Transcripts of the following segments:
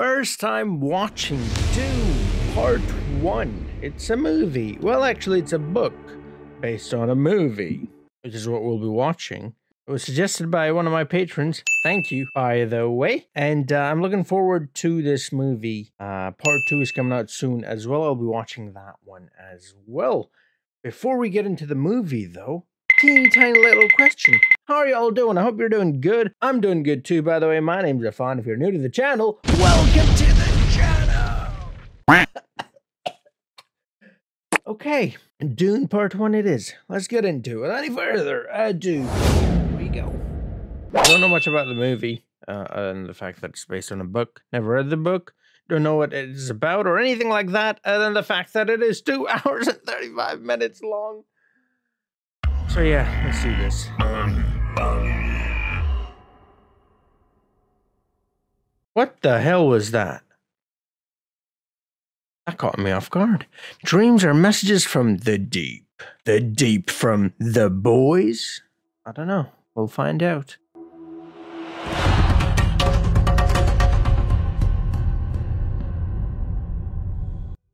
first time watching Dune Part 1. It's a movie. Well, actually, it's a book based on a movie, which is what we'll be watching. It was suggested by one of my patrons. Thank you, by the way. And I'm looking forward to this movie. Part 2 is coming out soon as well. I'll be watching that one as well. Before we get into the movie, though, teeny tiny little question. How are you all doing? I hope you're doing good. I'm doing good too, by the way. My name's Affan. If you're new to the channel, welcome to the channel! Okay, Dune Part 1 it is. Let's get into it. Without any further ado, here we go. I don't know much about the movie, other than the fact that it's based on a book. Never read the book. Don't know what it is about or anything like that, other than the fact that it is 2 hours and 35 minutes long. So yeah, let's do this. What the hell was that? That caught me off guard. Dreams are messages from the deep. The deep from the boys? I don't know. We'll find out.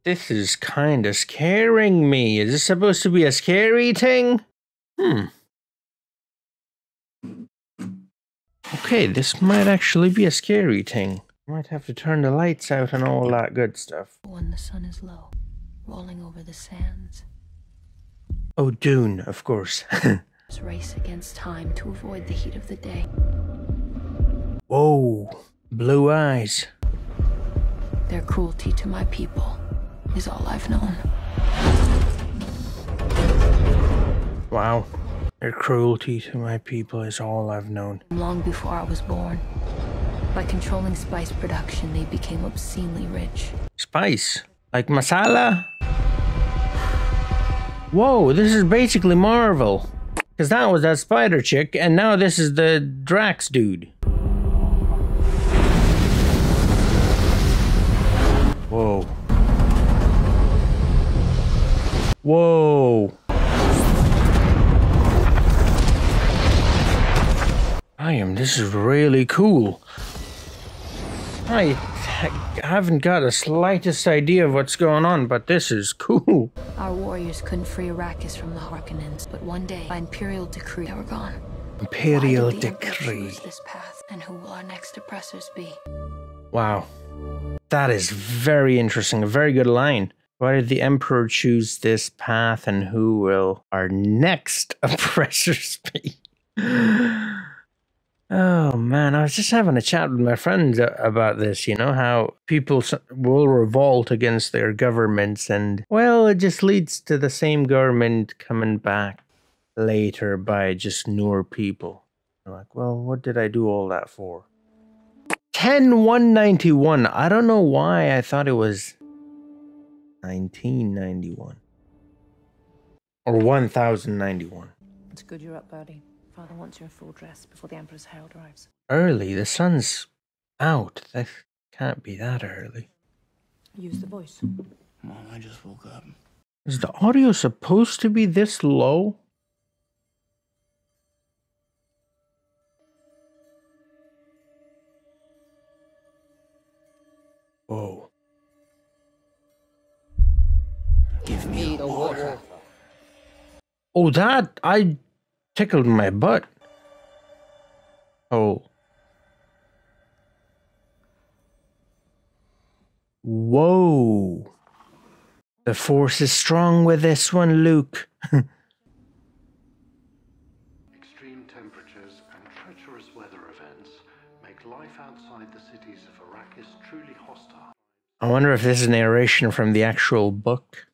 This is kinda scaring me. Is this supposed to be a scary thing? Okay, this might actually be a scary thing. Might have to turn the lights out and all that good stuff. When the sun is low, rolling over the sands. Oh, Dune, of course. Race against time to avoid the heat of the day. Whoa, blue eyes. Their cruelty to my people is all I've known. Wow. Their cruelty to my people is all I've known. Long before I was born, by controlling spice production, they became obscenely rich. Spice? Like masala? Whoa, this is basically Marvel. Because that was that spider chick, and now this is the Drax dude. Whoa. Whoa. This is really cool. I haven't got the slightest idea of what's going on, but this is cool. Our warriors couldn't free Arrakis from the Harkonnens, but one day, by Imperial decree, they were gone. Imperial Why did the Emperor decree. choose this path, and who will our next oppressors be? Wow. That is very interesting. A very good line. Why did the Emperor choose this path, and who will our next oppressors be? Oh man, I was just having a chat with my friends about this, you know, how people will revolt against their governments and, well, it just leads to the same government coming back later by just newer people. I'm like, well, what did I do all that for? 10191. I don't know why I thought it was 1991. Or 1091. It's good you're up, Birdie. Father wants you in full dress before the Emperor's herald arrives. Early? The sun's out. That can't be that early. Use the voice. Mom, I just woke up. Is the audio supposed to be this low? Whoa. Give me the water. Oh, that... I tickled my butt. Oh. Whoa. The force is strong with this one, Luke. Extreme temperatures and treacherous weather events make life outside the cities of Arrakis truly hostile. I wonder if this is narration from the actual book.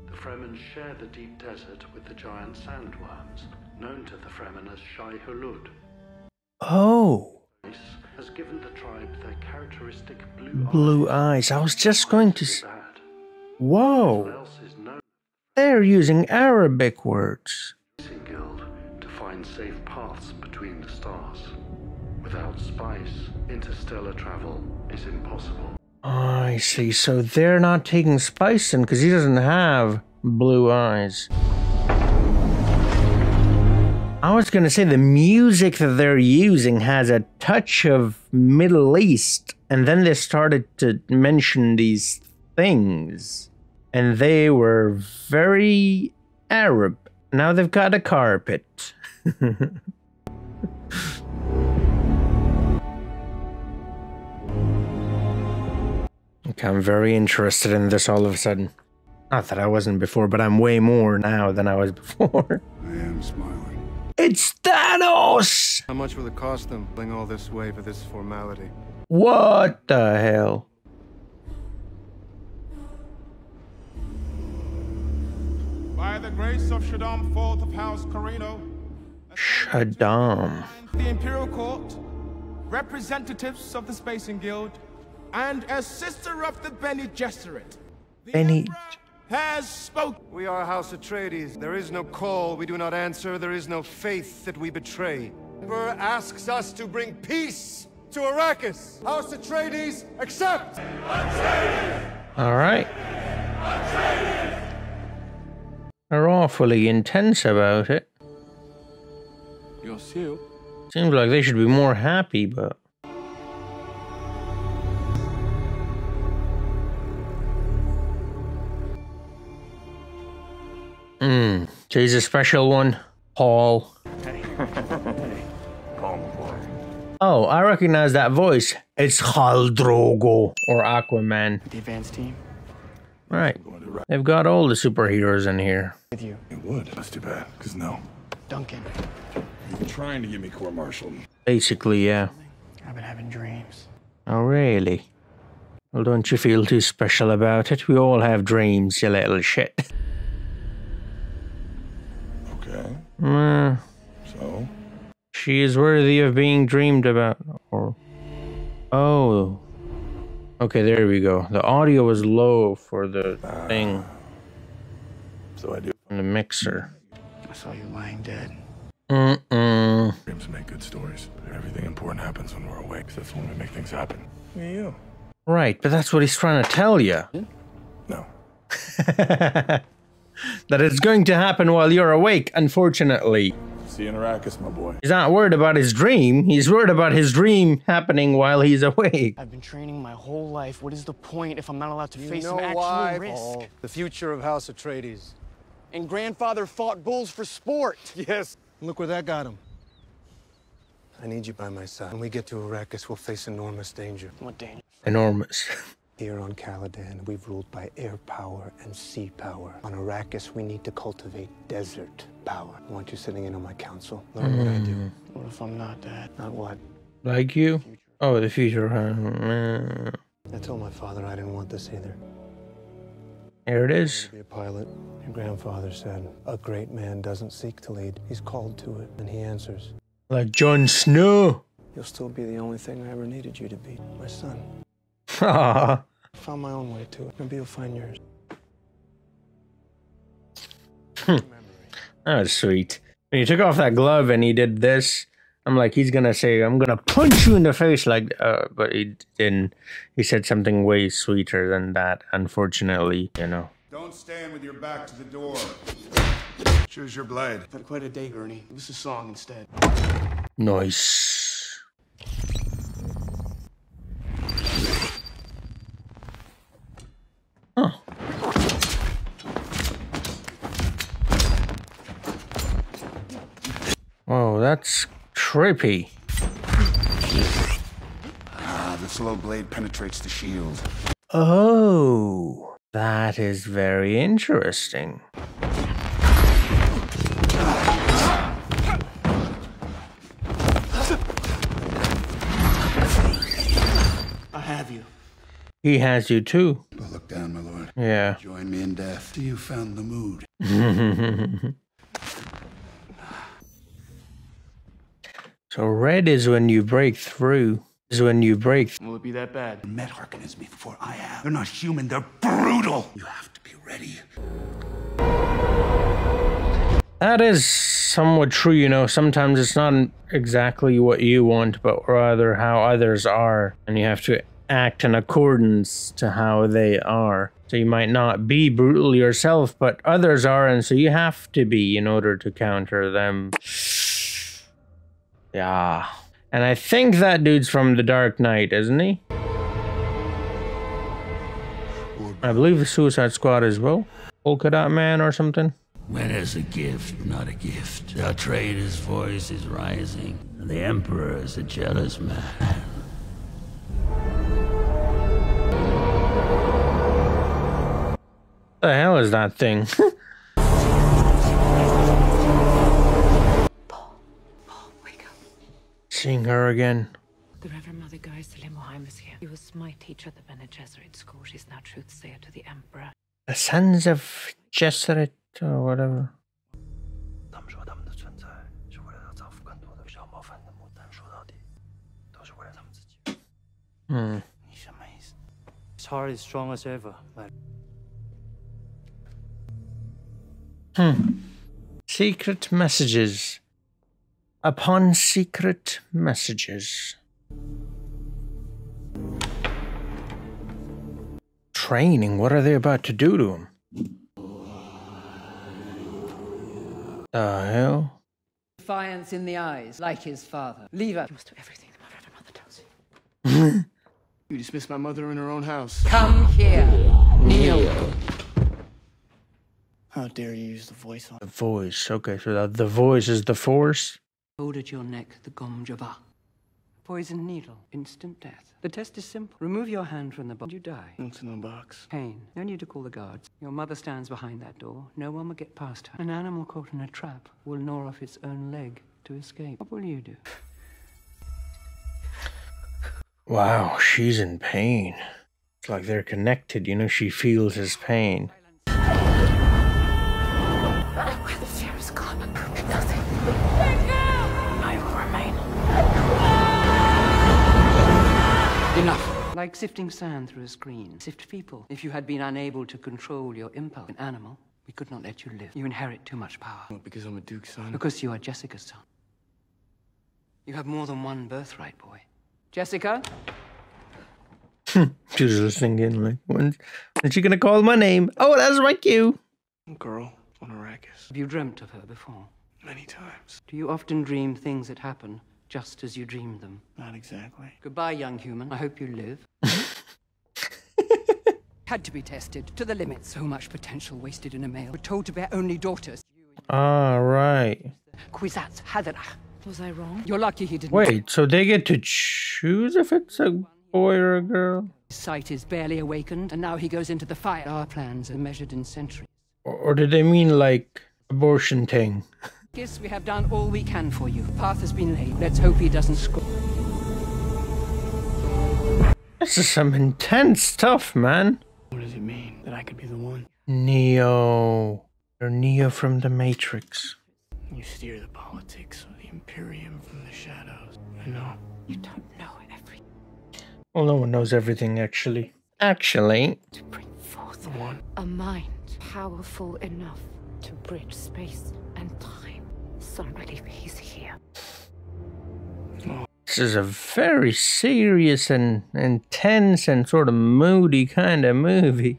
The Fremen share the deep desert with the giant sandworms, known to the Fremen as Shai Hulud. Oh. This has given the tribe their characteristic Blue eyes. I was just going to say... Whoa. What else is known They're using Arabic words. Guild to find safe paths between the stars. Without spice, interstellar travel is impossible. I see. So they're not taking Spice in because he doesn't have blue eyes. I was gonna say the music that they're using has a touch of Middle East, and then they started to mention these things, and they were very Arab. Now they've got a carpet. Okay, I'm very interested in this all of a sudden. Not that I wasn't before, but I'm way more now than I was before. I am smiling. It's Thanos! How much will it cost them going all this way for this formality? What the hell? By the grace of Shaddam, fourth of House Carino, Shaddam. the Imperial Court, representatives of the Spacing Guild, and a sister of the Bene Gesserit, the Bene- Emperor has spoken. We are House Atreides. There is no call we do not answer. There is no faith that we betray. Emperor asks us to bring peace to Arrakis. House Atreides, accept! All right. They're awfully intense about it. Your seal. Seems like they should be more happy, but... So he's a special one. Paul. Oh, I recognize that voice. It's Khal Drogo or Aquaman. The advanced team. Right. They've got all the superheroes in here. With you. It would. That's too bad, because no. Duncan. You've been trying to get me court-martialed. Basically, yeah. I've been having dreams. Oh, really? Well, don't you feel too special about it? We all have dreams, you little shit. Okay. So? She is worthy of being dreamed about. Or... Oh. Okay, there we go. The audio was low for the thing. So I do. On the mixer. I saw you lying dead. Dreams make good stories. Everything important happens when we're awake. That's when we make things happen. Me and you. Right, but that's what he's trying to tell you. No. That it's going to happen while you're awake, unfortunately. See you in Arrakis, my boy. He's not worried about his dream. He's worried about his dream happening while he's awake. I've been training my whole life. What is the point if I'm not allowed to face You some know actual why, risk? Paul? The future of House Atreides. And grandfather fought bulls for sport. Yes. Look where that got him. I need you by my side. When we get to Arrakis, we'll face enormous danger. What danger? Enormous. Here on Caladan, we've ruled by air power and sea power. On Arrakis, we need to cultivate desert power. I want you sitting in on my council. Learn what I do. What if I'm not Dad? Not what. Like you? Oh, the future. Huh? I told my father I didn't want this either. There it is. Be a pilot. Your grandfather said, a great man doesn't seek to lead. He's called to it, and he answers. Like Jon Snow. You'll still be the only thing I ever needed you to be. My son. Ah. I found my own way to it. Maybe you'll find yours. That was sweet. When he took off that glove and he did this, I'm like, he's gonna say, I'm gonna punch you in the face, like, but he didn't. He said something way sweeter than that, unfortunately, you know. Don't stand with your back to the door. Choose your blade. Had quite a day, Ernie. It was a song instead. Nice. Huh. Whoa, that's trippy. The slow blade penetrates the shield. Oh, that is very interesting. I have you. He has you too. But look down, my lord. Yeah. Join me in death. You found the mood. So red is when you break through. Will it be that bad? Met Harkonnens before I have. They're not human, they're brutal. You have to be ready. That is somewhat true, you know. Sometimes it's not exactly what you want, but rather how others are. And you have to act in accordance to how they are. So you might not be brutal yourself, but others are, and so you have to be in order to counter them. Yeah. And I think that dude's from The Dark Knight, isn't he? I believe the Suicide Squad as well. Polka Dot Man or something. When is a gift not a gift? Our trader's voice is rising, and the Emperor is a jealous man. What the hell is that thing? Paul, wake up. Seeing her again. The Reverend Mother Geist Lemoheim is here. She was my teacher at the Bene Gesserit school. She's now truthsayer to the Emperor. The Sons of Gesserit or whatever. His heart is strong as ever. Secret messages. Upon secret messages. Training? What are they about to do to him? The hell? Defiance in the eyes, like his father. Leave her. You must do everything that my Reverend Mother tells you. You dismissed my mother in her own house. Come here. Kneel. How dare you use the voice on The voice. Okay, so the voice is the force. Hold at your neck the Gom Java. Poison needle, instant death. The test is simple. Remove your hand from the box, you die. What's in the box? Pain. No need to call the guards. Your mother stands behind that door. No one will get past her. An animal caught in a trap will gnaw off its own leg to escape. What will you do? Wow, she's in pain. It's like they're connected, you know, she feels his pain. Where the fear is gone, nothing. I will remain. Enough. Like sifting sand through a screen. Sift people. If you had been unable to control your impulse, an animal, we could not let you live. You inherit too much power. What, because I'm a Duke's son? Because you are Jessica's son. You have more than one birthright, boy. Jessica? She was listening in like, when's she gonna call my name? Oh, that's my cue. Girl on Arrakis. Have you dreamt of her before? Many times. Do you often dream things that happen just as you dreamed them? Not exactly. Goodbye, young human. I hope you live. Had to be tested to the limit. So much potential wasted in a male. We're told to bear only daughters. Ah, right. Kwisatz Haderach. Was I wrong? You're lucky he didn't. Wait, so they get to choose if it's a boy or a girl? His sight is barely awakened, and now he goes into the fire. Our plans are measured in centuries. Or did they mean like abortion thing? Yes, we have done all we can for you. The path has been laid. Let's hope he doesn't score. This is some intense stuff, man. What does it mean? That I could be the one? Neo. You're Neo from the Matrix. You steer the politics of the Imperium from the shadows. I know. You don't know everything. Well, no one knows everything, actually. Actually. To bring forth The one. a mind powerful enough to bridge space and time. Some relief he's here. This is a very serious and intense and sort of moody kind of movie.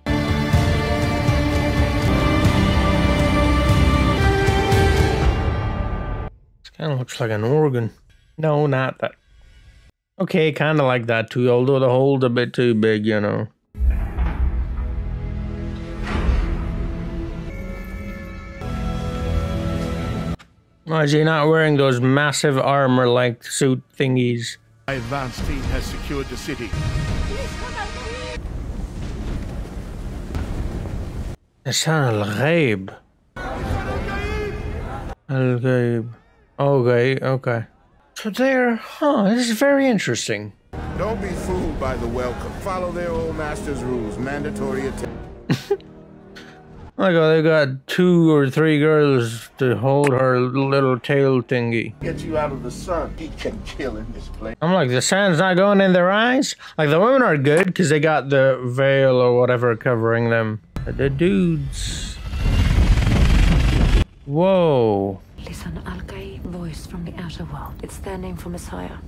This kind of looks like an organ. No, not that. Okay, kind of like that too, although the hole's a bit too big, you know. Why is he not wearing those massive armor-like suit thingies? My advanced team has secured the city. Hassan al-Ghaib. Al-Ghaib. Okay. So there, this is very interesting. Don't be fooled by the welcome. Follow their old master's rules. Mandatory attendance. Like, they got 2 or 3 girls to hold her little tail thingy. Get you out of the sun. He can kill in this place. I'm like, the sand's not going in their eyes? Like, the women are good because they got the veil or whatever covering them. The dudes. Whoa. Listen, Al-Ghaib, voice from the outer world. It's their name for Messiah.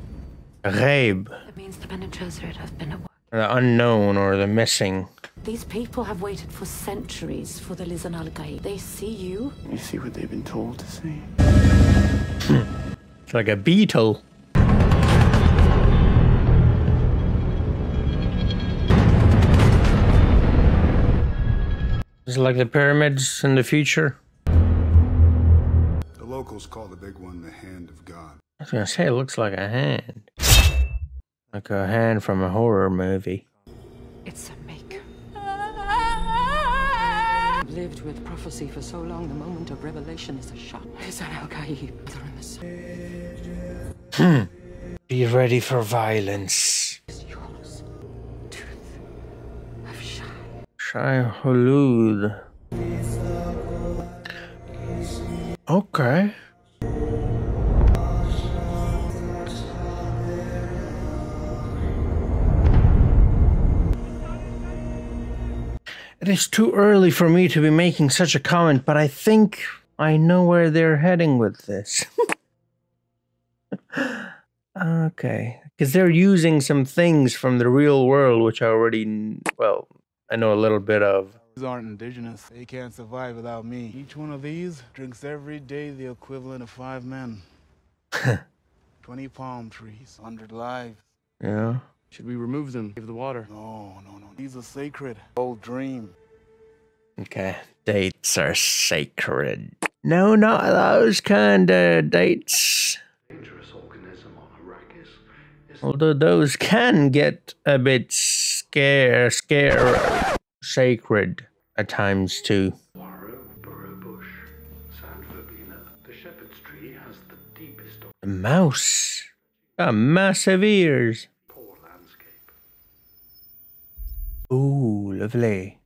Ghaib. It means the Bene Gesserit have been at work. The unknown or the missing. These people have waited for centuries for the Lisan Al-Ghaib. They see you. You see what they've been told to see. It's like a beetle. Is it like the pyramids in the future? The locals call the big one the Hand of God. I was gonna say, it looks like a hand. Like a hand from a horror movie. It's a maker. I've lived with prophecy for so long, the moment of revelation is a shock. It's an Al-Qaib. Be ready for violence. It's yours. Truth of Shai Hulud. Okay. It is too early for me to be making such a comment, but I think I know where they're heading with this. Okay. Because they're using some things from the real world, which I already, well, I know a little bit of. These aren't indigenous. They can't survive without me. Each one of these drinks every day the equivalent of 5 men. 20 palm trees, 100 lives. Yeah. Should we remove them? Give the water? No. These are sacred. Old dream. Okay. Dates are sacred. No, not those kind of dates. Dangerous organism on Arrakis is Although those can get a bit sacred at times too. Warrow, burrow bush, sand verbena. The shepherd's tree has the deepest of The mouse. Got massive ears. poor landscape. Ooh, lovely.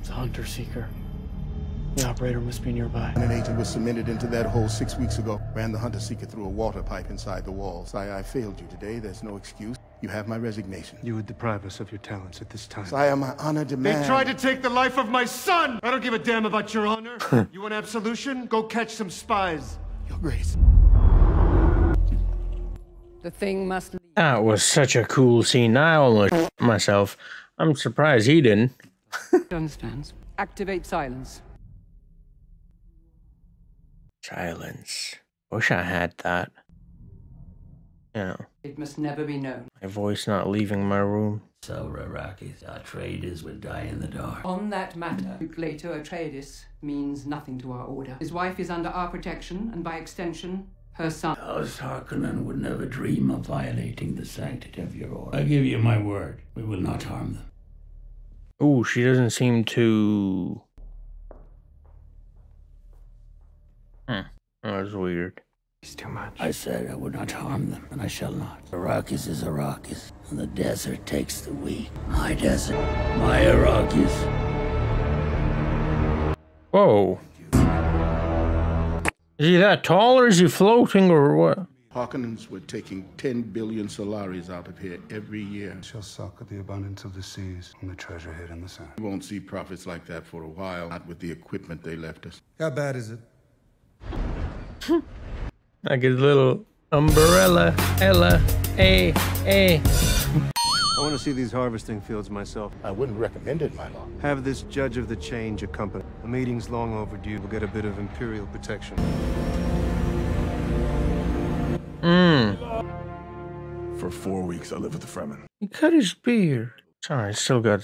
It's a hunter seeker. The operator must be nearby. An agent was submitted into that hole 6 weeks ago. Ran the hunter-seeker through a water pipe inside the walls. I failed you today. There's no excuse. You have my resignation. You would deprive us of your talents at this time. Sire, my honor demands... They tried to take the life of my son! I don't give a damn about your honor. You want absolution? Go catch some spies. Your Grace. The thing must leave. That was such a cool scene. I almost myself. I'm surprised he didn't. Understands. Activate silence. Silence. Wish I had that. You know, It must never be known. my voice not leaving my room. So, Arrakis, our traders would die in the dark. On that matter, Leto Atreides means nothing to our order. His wife is under our protection, and by extension, her son. House Harkonnen would never dream of violating the sanctity of your order. I give you my word, we will not harm them. Ooh, she doesn't seem to... That was weird. It's too much. I said I would not harm them, and I shall not. Arrakis is Arrakis, and the desert takes the weak. My desert, my Arrakis. Whoa. Is he that tall, or is he floating, or what? Harkonnens were taking 10 billion Solaris out of here every year. Shall suck at the abundance of the seas and the treasure hid in the sand. We won't see profits like that for a while, not with the equipment they left us. How bad is it? Like his little umbrella, Ella, A. I want to see these harvesting fields myself. I wouldn't recommend it, my lord. Have this judge of the change accompany. The meeting's long overdue. We'll get a bit of Imperial protection. For 4 weeks, I lived with the Fremen. He cut his beard. Sorry, still got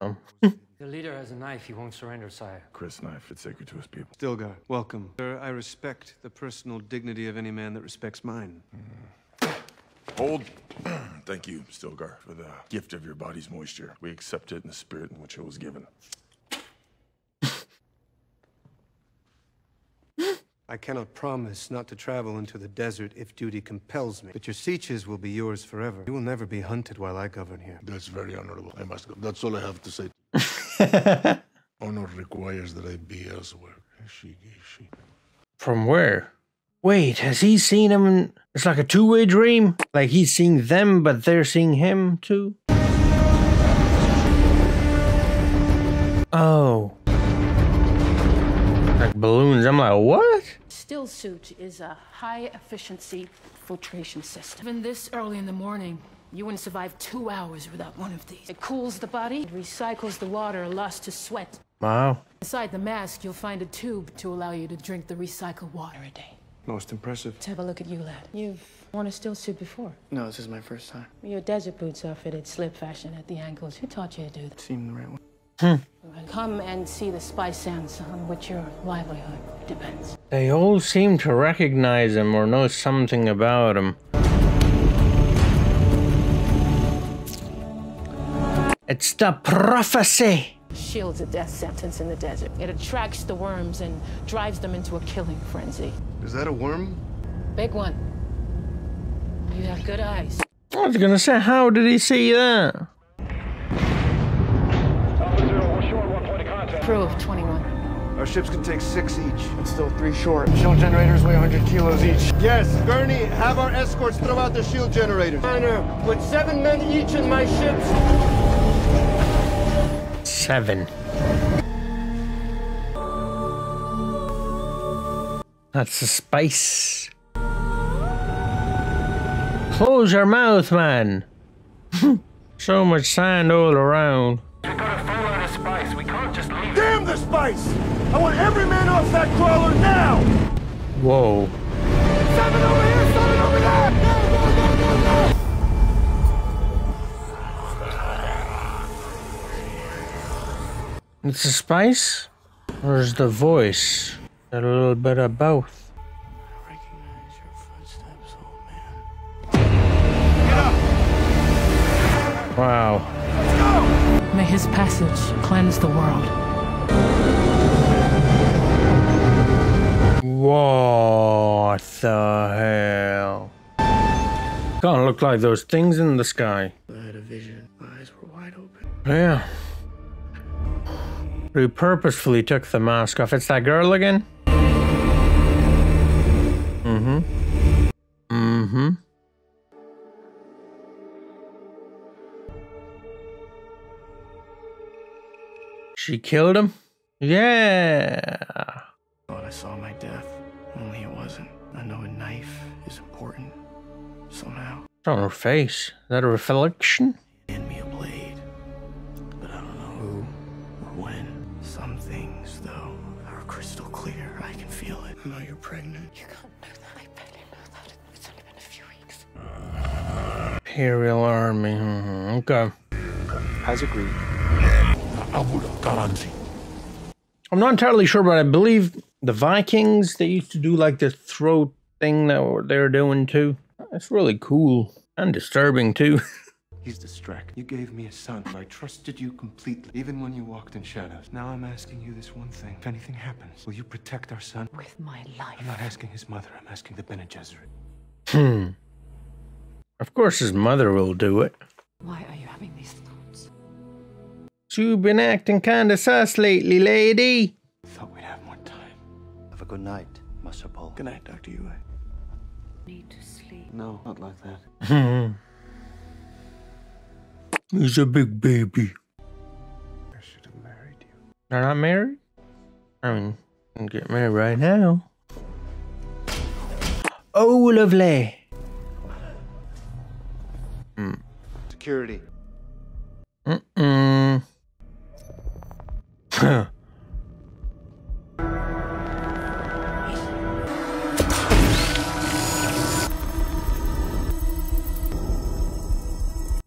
some. The leader has a knife he won't surrender, sire. Chris knife, it's sacred to his people. Stilgar, welcome. Sir, I respect the personal dignity of any man that respects mine. Hold. Thank you, Stilgar, for the gift of your body's moisture. We accept it in the spirit in which it was given. I cannot promise not to travel into the desert if duty compels me, but your sieges will be yours forever. You will never be hunted while I govern here. That's very honorable. I must go. That's all I have to say. Honor requires that I be elsewhere. From where? Wait, has he seen him? It's like a two-way dream? Like he's seeing them, but they're seeing him too? Oh. Like balloons. I'm like, what? Still suit is a high-efficiency filtration system. Even this early in the morning, You wouldn't survive 2 hours without one of these. It cools the body, it recycles the water lost to sweat. Wow. Inside the mask, you'll find a tube to allow you to drink the recycled water a day. Most impressive. Let's have a look at you, lad. You've worn a still suit before. No, this is my first time. Your desert boots are fitted slip fashion at the ankles. Who taught you to do that? Seemed the right one. Come and see the spice sands on which your livelihood depends. They all seem to recognize him or know something about him. It's the prophecy! Shields a death sentence in the desert. It attracts the worms and drives them into a killing frenzy. Is that a worm? Big one. You have good eyes. I was gonna say, how did he see that? Crew of 21. Our ships can take 6 each. It's still 3 short. Shield generators weigh 100 kilos each. Yes, Gurney, have our escorts throw out the shield generators. Miner, put 7 men each in my ships. 7. That's the spice. Close your mouth, man. So much sand all around. We gotta fall out of spice. We can't just leave. Damn the spice! I want every man off that crawler now! Whoa. 7 over here, 7 over there! It's the spice? Or is the voice? A little bit of both. I recognize your footsteps, old man. Wow. May his passage cleanse the world. What the hell? Kinda look like those things in the sky. I had a vision. My eyes were wide open. Yeah. He purposefully took the mask off. It's that girl again? Mm-hmm. Mm-hmm. She killed him? Yeah. Thought I saw my death, only it wasn't. I know a knife is important, somehow. It's on her face. Is that a reflection? Hand me a blade, but I don't know who or when. Some things, though, are crystal clear. I can feel it. I know you're pregnant. You can't know that. I barely know that. It's only been a few weeks. Imperial Army. Okay. As agreed. I'm not entirely sure, but I believe the Vikings, they used to do like this throat thing that they're doing too. It's really cool and disturbing too. He's distracted. You gave me a son. I trusted you completely, even when you walked in shadows. Now I'm asking you this one thing. If anything happens, will you protect our son? With my life. I'm not asking his mother. I'm asking the Bene Gesserit. Of course his mother will do it. Why are you having these thoughts? You've been acting kinda sus lately, lady. Thought we'd have more time. Have a good night, Master Paul. Good night, Dr. Yue. Need to sleep. No, not like that. He's a big baby. I should have married you. They're not married? I mean, you can get married right now. Oh, lovely. Security.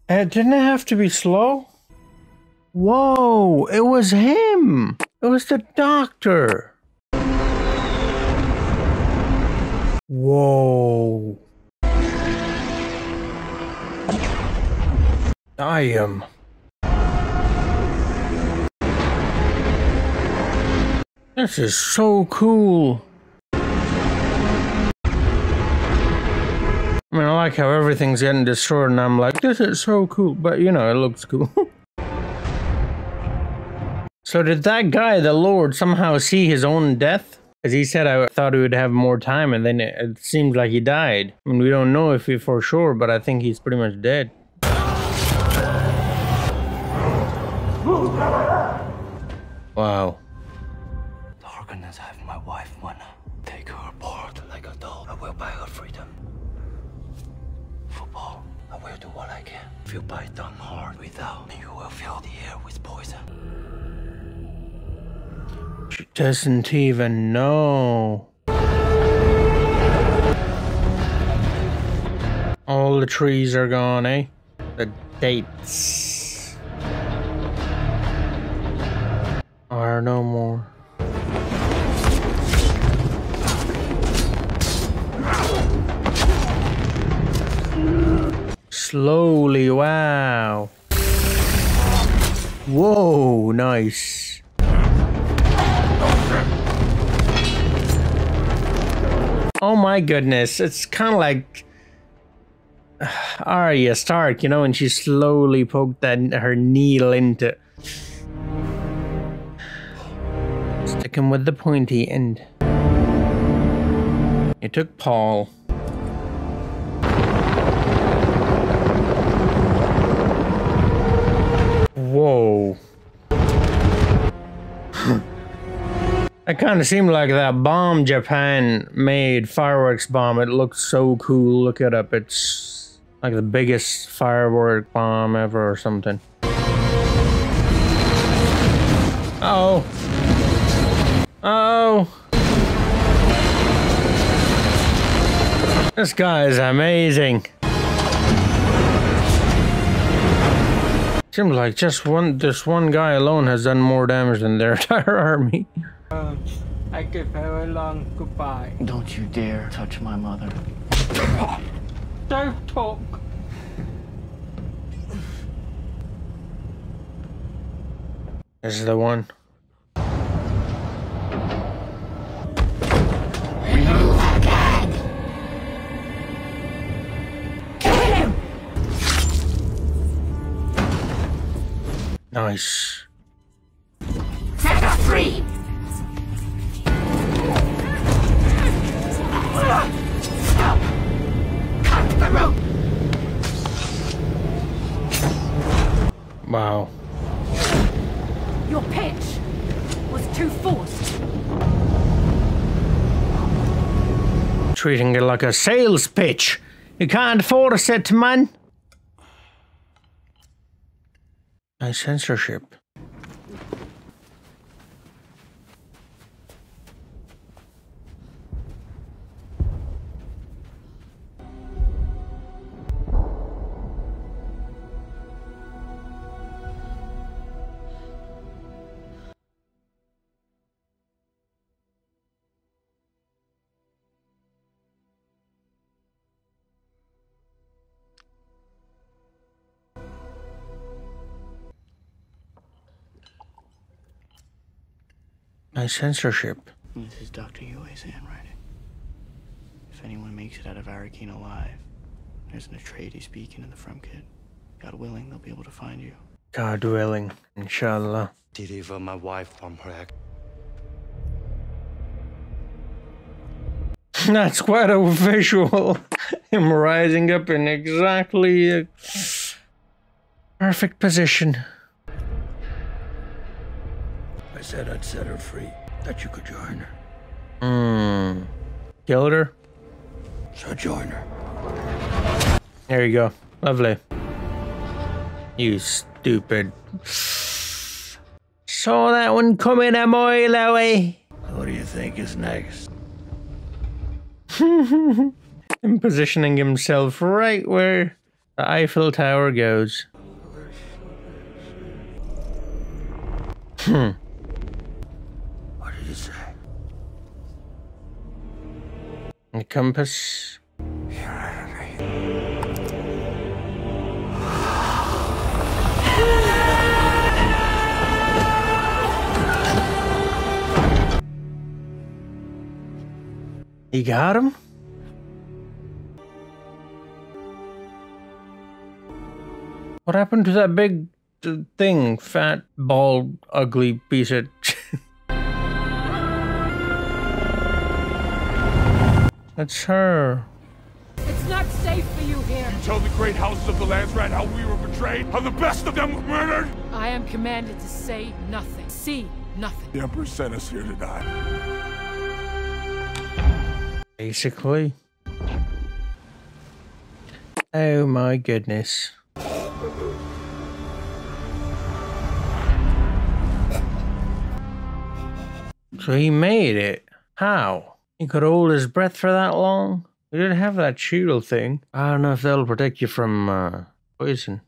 It didn't have to be slow. Whoa, it was him. It was the doctor. Whoa. I am. This is so cool. I mean, I like how everything's getting destroyed and I'm like, this is so cool. But, you know, it looks cool. So did that guy, the Lord, somehow see his own death? Because he said, I thought he would have more time, and then it seems like he died. I mean, we don't know if he for sure, but I think he's pretty much dead. Wow. The Harkonnens have my wife, Mana. Take her apart like a doll. I will buy her freedom. For Paul, I will do what I can. If you bite down hard without, you will fill the air with poison. She doesn't even know. All the trees are gone, eh? The dates are no more. Slowly, wow. Whoa, nice. Oh my goodness, it's kind of like Arya Stark, you know, and she slowly poked her needle into. Sticking with the pointy end. It took Paul. Whoa. That kind of seemed like that bomb Japan made, fireworks bomb. It looked so cool. Look it up. It's like the biggest firework bomb ever or something. Uh-oh. Oh. This guy is amazing. Seems like just this one guy alone has done more damage than their entire army. I give her a long goodbye. Don't you dare touch my mother. Don't talk. This is the one. Nice. Set her free! Cut the rope! Wow. Your pitch was too forced. Treating it like a sales pitch. You can't force it, man. Nice censorship. Nice censorship. This is Dr. Yue's handwriting. If anyone makes it out of Arakeen alive, there's an Atreides beacon in the front kit. God willing, they'll be able to find you. God willing, inshallah. Deliver my wife from her. That's quite a visual. Him rising up in exactly a perfect position. I said I'd set her free, that you could join her. Killed her? So join her. There you go. Lovely. You stupid. Saw that one coming a mile away. What do you think is next? Him positioning himself right where the Eiffel Tower goes. What did you say? The compass. You got him? What happened to that big thing? Fat, bald, ugly piece of... That's her. It's not safe for you here. You tell the great houses of the Landsrat how we were betrayed, how the best of them were murdered. I am commanded to say nothing, see nothing. The Emperor sent us here to die. Basically. Oh my goodness. So he made it. How? He could hold his breath for that long? He didn't have that shield thing. I don't know if that'll protect you from poison.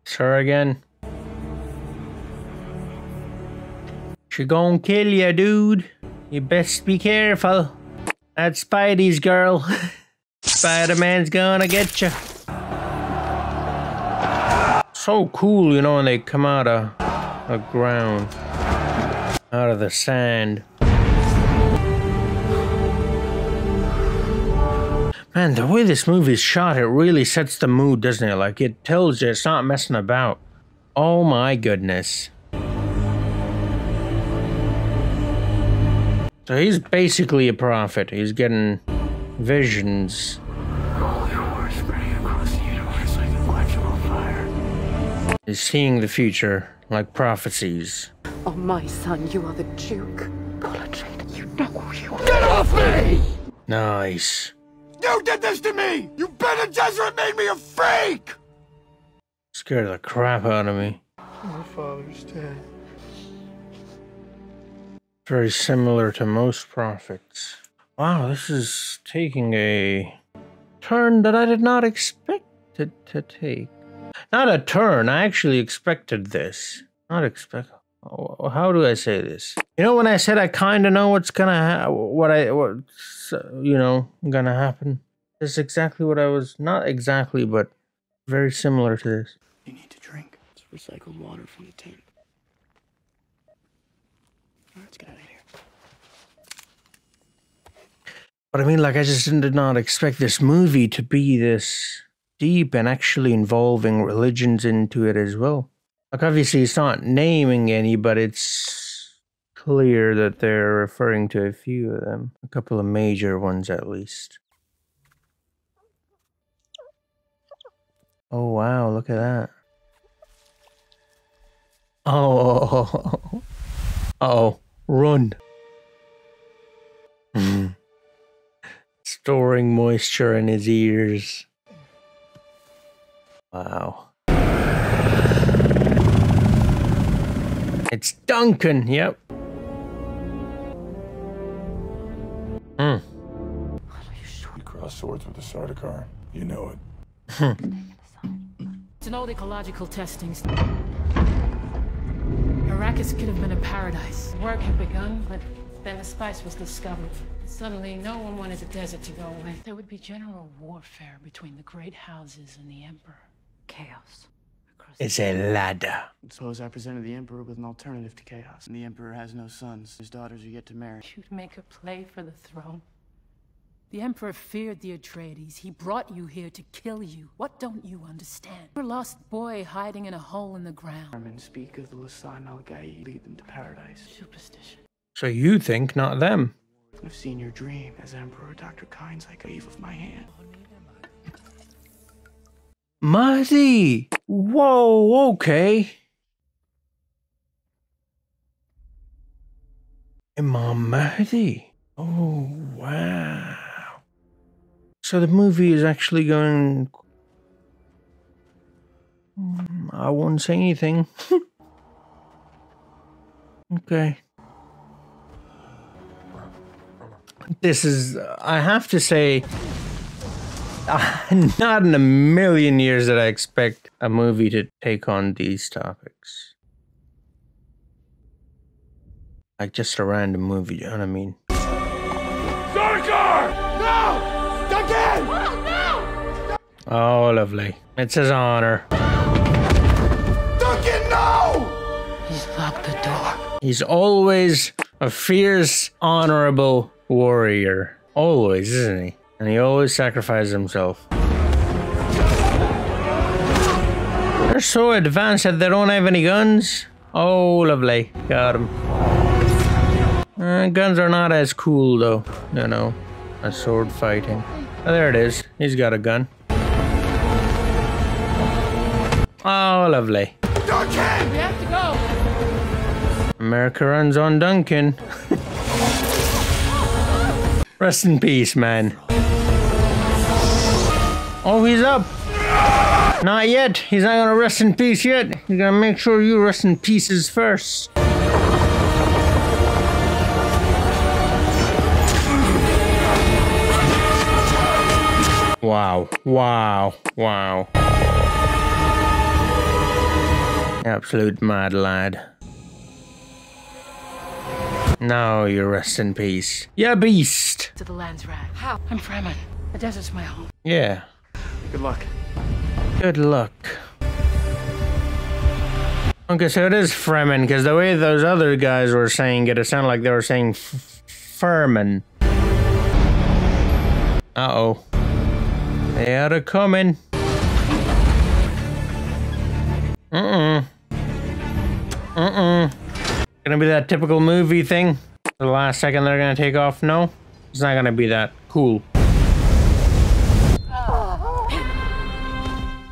It's her again. She gon' kill ya, dude. You best be careful. That's Spidey's girl. Spider-Man's gonna get ya. So cool, you know, when they come out of the ground, out of the sand. Man, the way this movie's shot, it really sets the mood, doesn't it? Like, it tells you it's not messing about. Oh my goodness. So he's basically a prophet. He's getting visions. Is seeing the future like prophecies. Oh, my son, you are the Duke. Pull a traitor. You know who you are. Get off me! Nice. You did this to me! You bit a desert, made me a freak! Scared the crap out of me. My father's dead. Very similar to most prophets. Wow, this is taking a turn that I did not expect it to take. Not a turn, I actually expected this. Not expect. How do I say this? You know when I said I kind of know what's gonna what's gonna happen? This is exactly what I was, not exactly, but very similar to this. You need to drink. It's recycled water from the tank. Alright, let's get out of here. But I mean, like, I just did not expect this movie to be this deep and actually involving religions into it as well. Like, obviously it's not naming any, but it's clear that they're referring to a few of them. A couple of major ones at least. Oh wow, look at that. Oh, uh-oh, run. Storing moisture in his ears. Wow. It's Duncan, yep. You cross swords with the Sardaukar. You know it. It's an old ecological testings. Arrakis could have been a paradise. Work had begun, but then the spice was discovered. Suddenly, no one wanted the desert to go away. There would be general warfare between the great houses and the Emperor. Chaos. It's a ladder. Suppose I presented the Emperor with an alternative to chaos. And the Emperor has no sons. His daughters are yet to marry. You'd make a play for the throne. The Emperor feared the Atreides. He brought you here to kill you. What don't you understand? You're a lost boy hiding in a hole in the ground. And speak of the Lisan al-Gaid, lead them to paradise. Superstition. So you think, not them. I've seen your dream. As Emperor, Dr. Kynes, I gave of my hand. Mahdi! Whoa, okay. Imam Mahdi. Oh, wow. So the movie is actually going... I won't say anything. Okay. This is, I have to say, not in a million years did I expect a movie to take on these topics. Like just a random movie, you know what I mean? Sardaukar! No! Duncan! Oh, no! Oh, lovely. It's his honor. Duncan, no! He's locked the door. He's always a fierce, honorable warrior. Always, isn't he? And he always sacrifices himself. They're so advanced that they don't have any guns. Oh, lovely. Got him. Guns are not as cool, though, you know, as sword fighting. Oh, there it is. He's got a gun. Oh, lovely. Duncan! We have to go. America runs on Duncan. Rest in peace, man. Oh, he's up. Not yet. He's not gonna rest in peace yet. He's gonna make sure you rest in pieces first. Wow. Wow. Wow. Absolute mad lad. Now you rest in peace. Yeah, beast. To the land's rat. How? I'm Fremen. The desert's my home. Yeah. Good luck. Good luck. Okay, so it is Fremen, because the way those other guys were saying it, it sounded like they were saying Furman. Uh-oh. They are coming. Gonna be that typical movie thing? The last second they're gonna take off? No? It's not gonna be that. Cool.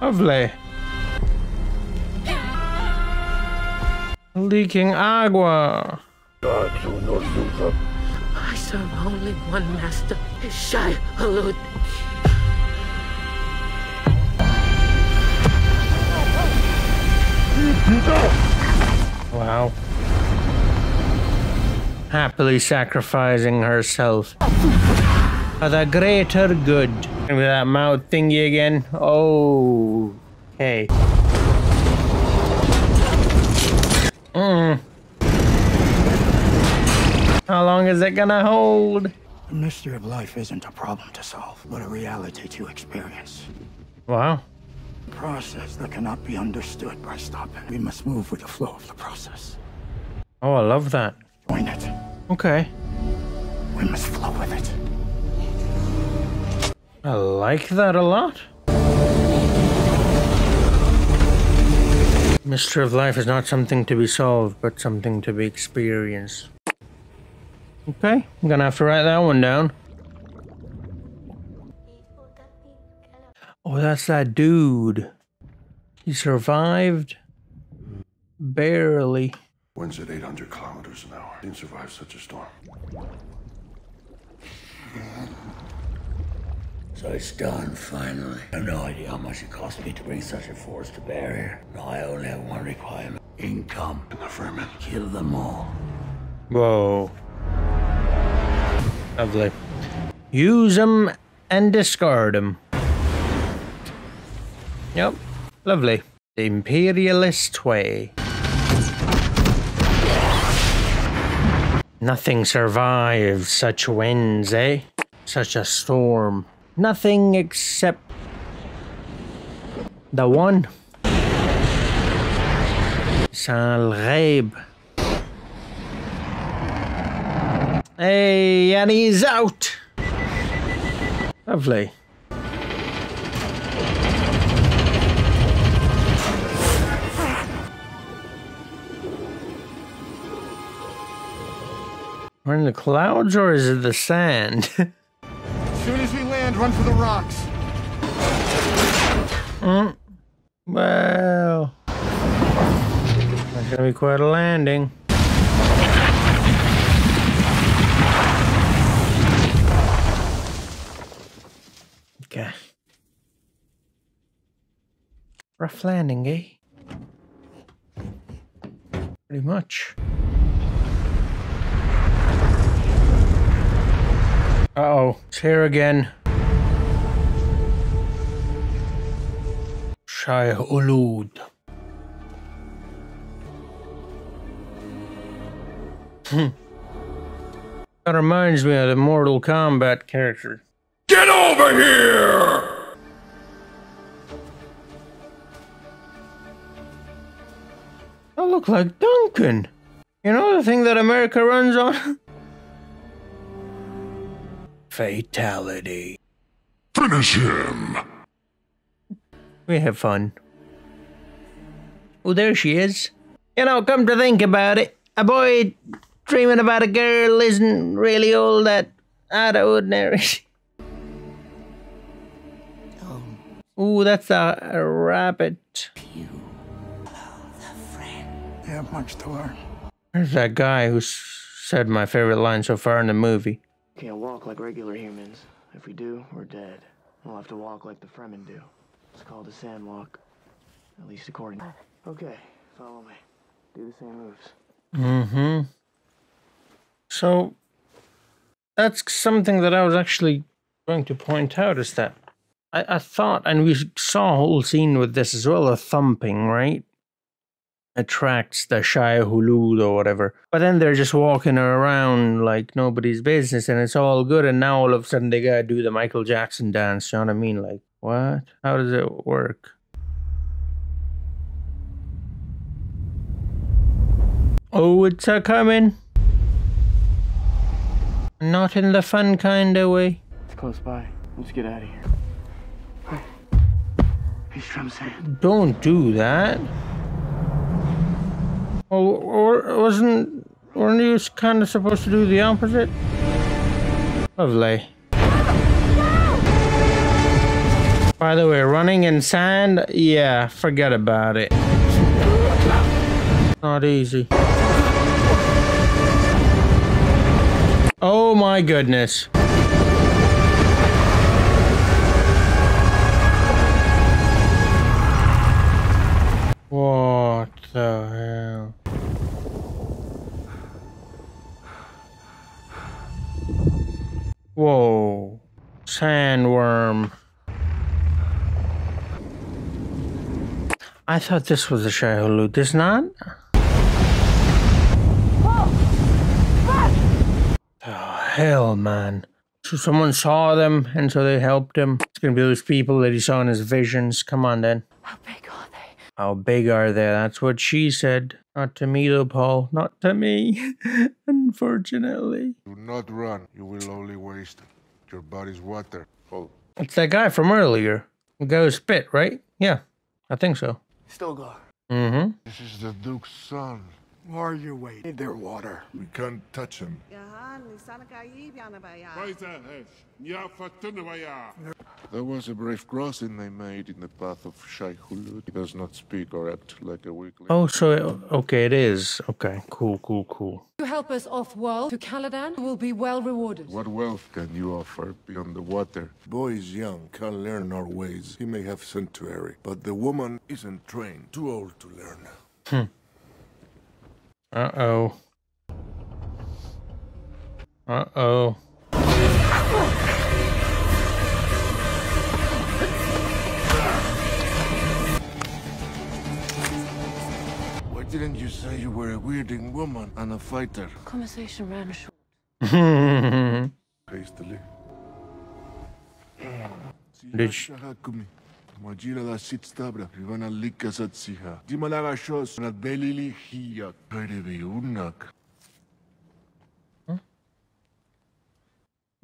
Lovely. Leaking agua. I serve only one master, Shai Halud. Wow. Happily sacrificing herself for the greater good. With that mouth thingy again. Oh. Okay. How long is it gonna hold? The mystery of life isn't a problem to solve, but a reality to experience. Wow. A process that cannot be understood by stopping. We must move with the flow of the process. Oh, I love that. Join it. Okay. We must flow with it. I like that a lot. Mystery of life is not something to be solved, but something to be experienced. Okay, I'm gonna have to write that one down. Oh, that's that dude. He survived. Barely. Wind's at 800 kilometers an hour. Didn't survive such a storm. So it's done, finally. I have no idea how much it cost me to bring such a force to bear here. No, I only have one requirement. Income. And the vermin. Kill them all. Whoa. Lovely. Use them and discard them. Yep. Lovely. The imperialist way. Nothing survives such winds, eh? Such a storm. Nothing except the one. Sal Ghaib. Hey, and he's out. Lovely. We're in the clouds, or is it the sand? As soon as we land, run for the rocks. Well, that's gonna be quite a landing. Okay. Rough landing, eh? Pretty much. Uh-oh, it's here again. Shai Hulud. That reminds me of the Mortal Kombat character. Get over here! I look like Duncan. You know the thing that America runs on? Fatality. Finish him! We have fun. Oh, there she is. You know, come to think about it, a boy dreaming about a girl isn't really all that out of ordinary. Oh, that's a rabbit. They have much to learn. There's that guy who said my favorite line so far in the movie. Can't walk like regular humans. If we do, we're dead. We'll have to walk like the Fremen do. It's called a sandwalk. At least according to... Okay, follow me. Do the same moves. Mm-hmm. So, that's something that I was actually going to point out, is that I thought, and we saw a whole scene with this as well, a thumping, right? Attracts the Shia Hulud or whatever. But then they're just walking around like nobody's business and it's all good, and now all of a sudden they gotta do the Michael Jackson dance, you know what I mean? Like, what? How does it work? Oh, it's a coming. Not in the fun kind of way. It's close by. Let's get out of here. He's from sand. Don't do that. Oh, or weren't you kind of supposed to do the opposite? Lovely. By the way, running in sand, yeah, forget about it. Not easy. Oh my goodness. What the hell? Whoa. Sandworm. I thought this was a Shia Hulud. This not? Oh, hell, man. So someone saw them, and so they helped him. It's gonna be those people that he saw in his visions. Come on, then. How big are they? How big are they? That's what she said. Not to me, though, Paul. Not to me. Unfortunately. Do not run. You will only waste your body's water. Oh. It's that guy from earlier. The guy who spit, right? Yeah, I think so. Stilgar. Mm-hmm. This is the Duke's son. Are you waiting? Their water. We can't touch him. There was a brave crossing they made in the path of Shai Hulud. He does not speak or act like a weakling. Oh, so, okay, it is. Okay, cool. You help us off-world to Caladan, you will be well rewarded. What wealth can you offer beyond the water? Boy is young, can't learn our ways. He may have sanctuary, but the woman isn't trained. Too old to learn. Uh-oh. Uh-oh. Why didn't you say you were a weirding woman and a fighter? Conversation ran short. Hastily. Did she... Majira la sitstabra, Ivana lika satsiha. Dimalaga shos, na belili hiya. Perevi unak.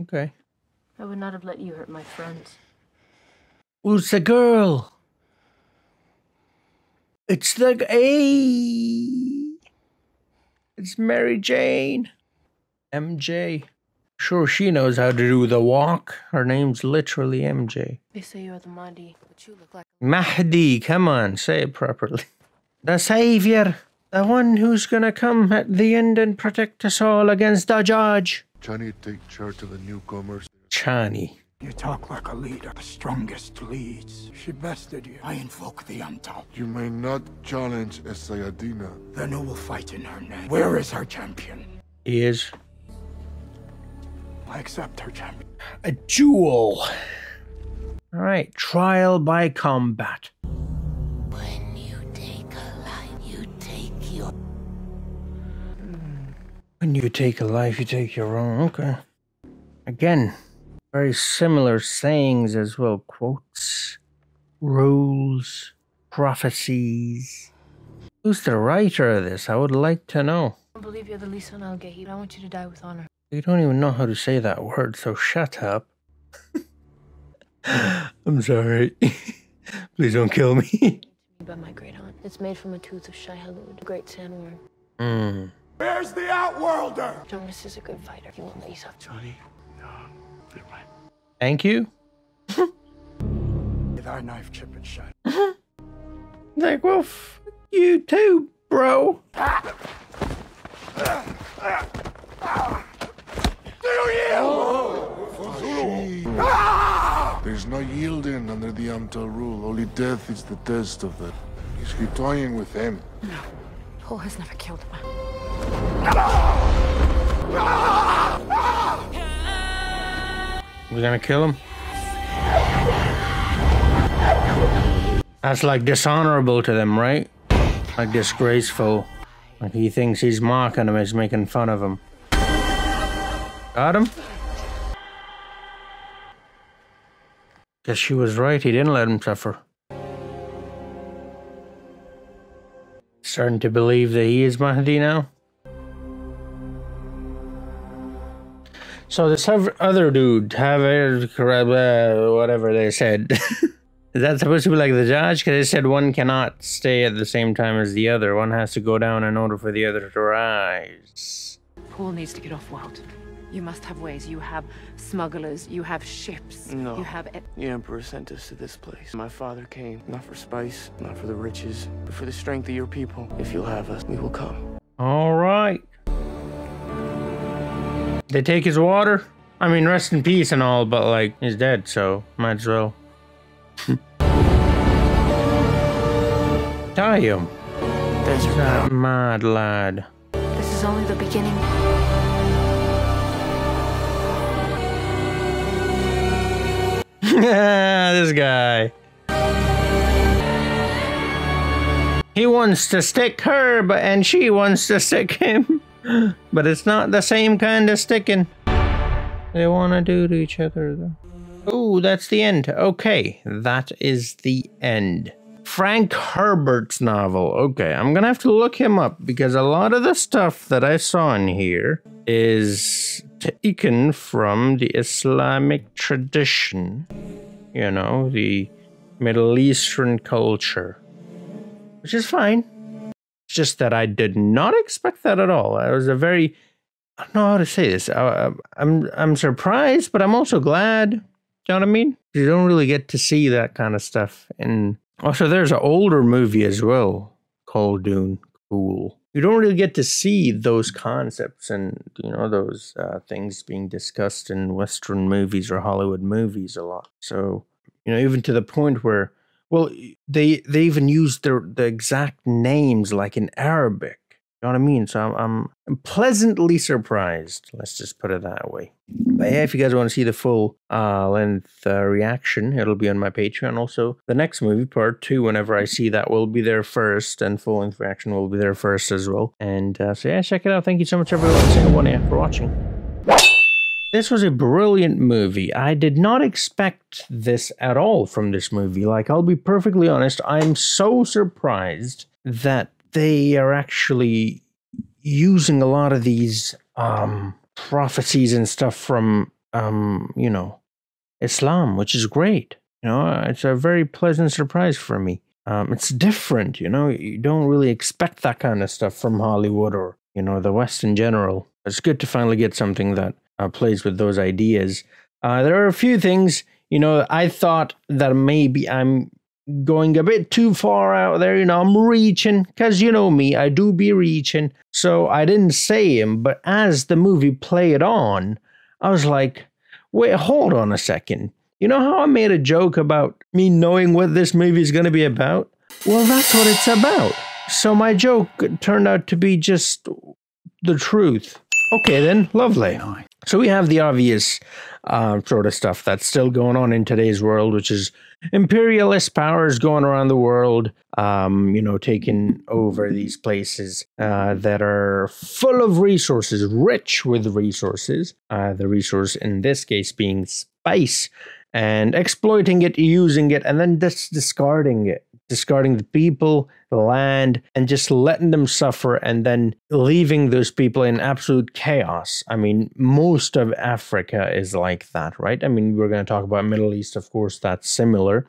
Okay. I would not have let you hurt my friends. Who's the girl? It's the... Hey! It's Mary Jane. MJ. Sure, she knows how to do the walk. Her name's literally MJ. They say you're the Mahdi, but you look like... Mahdi, come on, say it properly. The savior. The one who's gonna come at the end and protect us all against the judge. Chani, take charge of the newcomers. Chani. You talk like a leader. The strongest leads. She bested you. I invoke the untold. You may not challenge a Sayadina. Then who will fight in her name? Where is her champion? He is. I accept her champion. A duel. All right, trial by combat. When you take a life, you take your... When you take a life, you take your own. Okay. Again, very similar sayings as well. Quotes, rules, prophecies. Who's the writer of this? I would like to know. I don't believe you're the Lisan al-Gaid. I want you to die with honor. You don't even know how to say that word, so shut up. I'm sorry. Please don't kill me. By my great aunt. It's made from a tooth of Shai Hulud, a great sandworm. Where's the Outworlder? Jonas is a good fighter. He won't let you suffer. Johnny, no, you're right. Thank you. With our knife chip and shut. Like, well, f you too, bro. Do you? immortal rule. Only death is the test of that. Is he toying with him? No. Paul has never killed a man. We're gonna kill him? That's like dishonorable to them, right? Like disgraceful. Like he thinks he's mocking him, he's making fun of him. Got him? Guess she was right, he didn't let him suffer. Starting to believe that he is Mahdi now. So this other dude, whatever they said. Is that supposed to be like the judge? Because they said one cannot stay at the same time as the other. One has to go down in order for the other to rise. Paul needs to get off world. You must have ways. You have smugglers. You have ships. No. You have... The Emperor sent us to this place. My father came, not for spice, not for the riches, but for the strength of your people. If you'll have us, we will come. All right. They take his water? I mean, rest in peace and all, but like, he's dead, so might as well. Tie him. That mad lad. This is only the beginning. This guy. He wants to stick her, and she wants to stick him. But it's not the same kind of sticking they want to do to each other, though. Oh, that's the end. Okay, that is the end. Frank Herbert's novel. Okay, I'm gonna have to look him up because a lot of the stuff that I saw in here is taken from the Islamic tradition. You know, the Middle Eastern culture. Which is fine. It's just that I did not expect that at all. I was a very... I don't know how to say this. I'm surprised, but I'm also glad. Do you know what I mean? You don't really get to see that kind of stuff. And also, there's an older movie as well called Dune. Cool. You don't really get to see those concepts and, you know, those things being discussed in Western movies or Hollywood movies a lot. So, you know, even to the point where, well, they even use the exact names like in Arabic. You know what I mean? So I'm pleasantly surprised. Let's just put it that way. But yeah, if you guys want to see the full length reaction, it'll be on my Patreon. Also, the next movie, part 2, whenever I see that, will be there first, and full length reaction will be there first as well. And so yeah, check it out. Thank you so much, everyone, for watching. This was a brilliant movie. I did not expect this at all from this movie. Like, I'll be perfectly honest, I'm so surprised that they are actually using a lot of these prophecies and stuff from, you know, Islam, which is great. You know, it's a very pleasant surprise for me. It's different, you know, you don't really expect that kind of stuff from Hollywood or, you know, the West in general. It's good to finally get something that plays with those ideas. There are a few things, you know, I thought that maybe I'm going a bit too far out there, you know, I'm reaching, because you know me, I do be reaching, so I didn't say him, but as the movie played on, I was like, wait, hold on a second. You know how I made a joke about me knowing what this movie is going to be about? Well, that's what it's about. So my joke turned out to be just the truth. Okay then, lovely. So we have the obvious sort of stuff that's still going on in today's world, which is imperialist powers going around the world, you know, taking over these places that are full of resources, rich with resources. The resource in this case being spice, and exploiting it, using it, and then just discarding it. Discarding the people, the land, and just letting them suffer, and then leaving those people in absolute chaos. I mean, most of Africa is like that, right? I mean, we're going to talk about Middle East, of course, that's similar.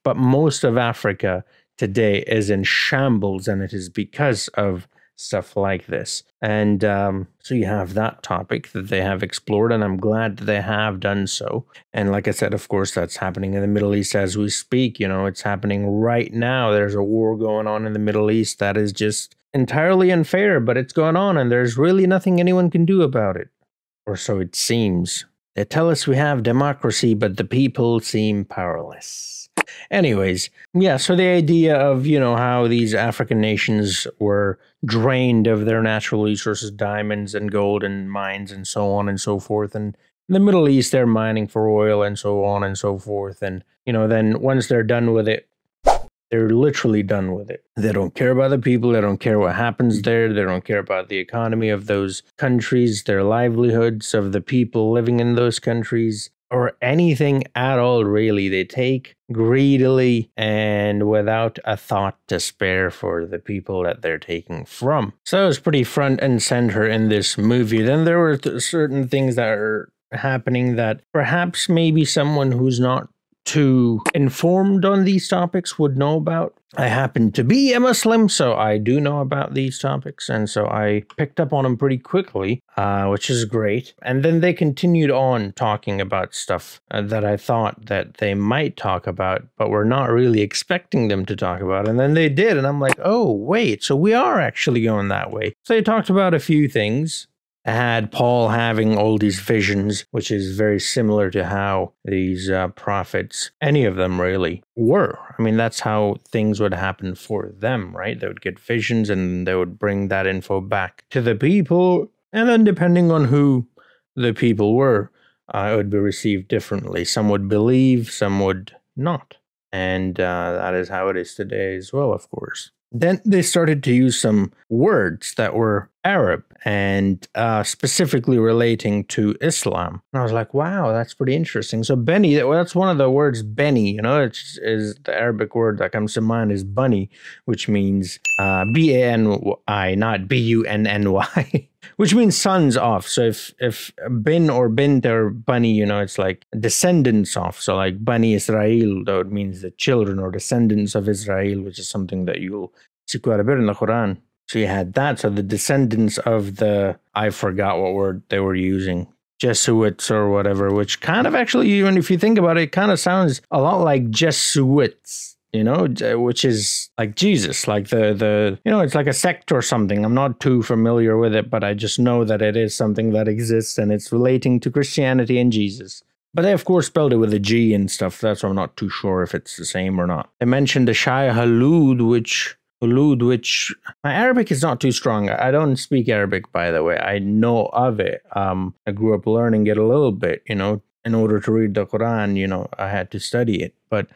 But most of Africa today is in shambles, and it is because of stuff like this. And so you have that topic that they have explored, and I'm glad that they have done so. And like I said, of course, that's happening in the Middle East as we speak. You know, it's happening right now. There's a war going on in the Middle East that is just entirely unfair, but it's going on, and there's really nothing anyone can do about it. Or so it seems. They tell us we have democracy, but the people seem powerless. Anyways, yeah, so the idea of, you know, how these African nations were drained of their natural resources, diamonds and gold and mines and so on and so forth. And in the Middle East, they're mining for oil and so on and so forth. And, you know, then once they're done with it, they're literally done with it. They don't care about the people. They don't care what happens there. They don't care about the economy of those countries, their livelihoods of the people living in those countries, or anything at all, really. They take greedily and without a thought to spare for the people that they're taking from. So that was pretty front and center in this movie. Then there were certain things that are happening that perhaps maybe someone who's not too informed on these topics would know about. I happen to be a Muslim, so I do know about these topics, and so I picked up on them pretty quickly, which is great. And then they continued on talking about stuff that I thought that they might talk about, but we're not really expecting them to talk about. And then they did, and I'm like, oh, wait, so we are actually going that way. So they talked about a few things. Had Paul having all these visions, which is very similar to how these prophets, any of them really, were. I mean, that's how things would happen for them, right? They would get visions and they would bring that info back to the people. And then depending on who the people were, it would be received differently. Some would believe, some would not. And that is how it is today as well, of course. Then they started to use some words that were Arab and specifically relating to Islam. And I was like, wow, that's pretty interesting. So Benny, that's one of the words, Benny, you know, is the Arabic word that comes to mind is bunny, which means B-A-N-I, not B-U-N-N-Y, which means sons of. So if bin or bint or bunny, you know, it's like descendants of. So like Bani Israel, that means the children or descendants of Israel, which is something that you'll see quite a bit in the Quran. So you had that. So the descendants of the, I forgot what word they were using, Jesuits or whatever, which kind of actually, even if you think about it, kind of sounds a lot like Jesuits, you know, which is like Jesus, like the you know, it's like a sect or something. I'm not too familiar with it, but I just know that it is something that exists and it's relating to Christianity and Jesus. But they, of course, spelled it with a G and stuff. That's why I'm not too sure if it's the same or not. They mentioned the Shai Halud, which my Arabic is not too strong. I don't speak Arabic, by the way. I know of it. I grew up learning it a little bit, you know. In order to read the Quran, you know, I had to study it. But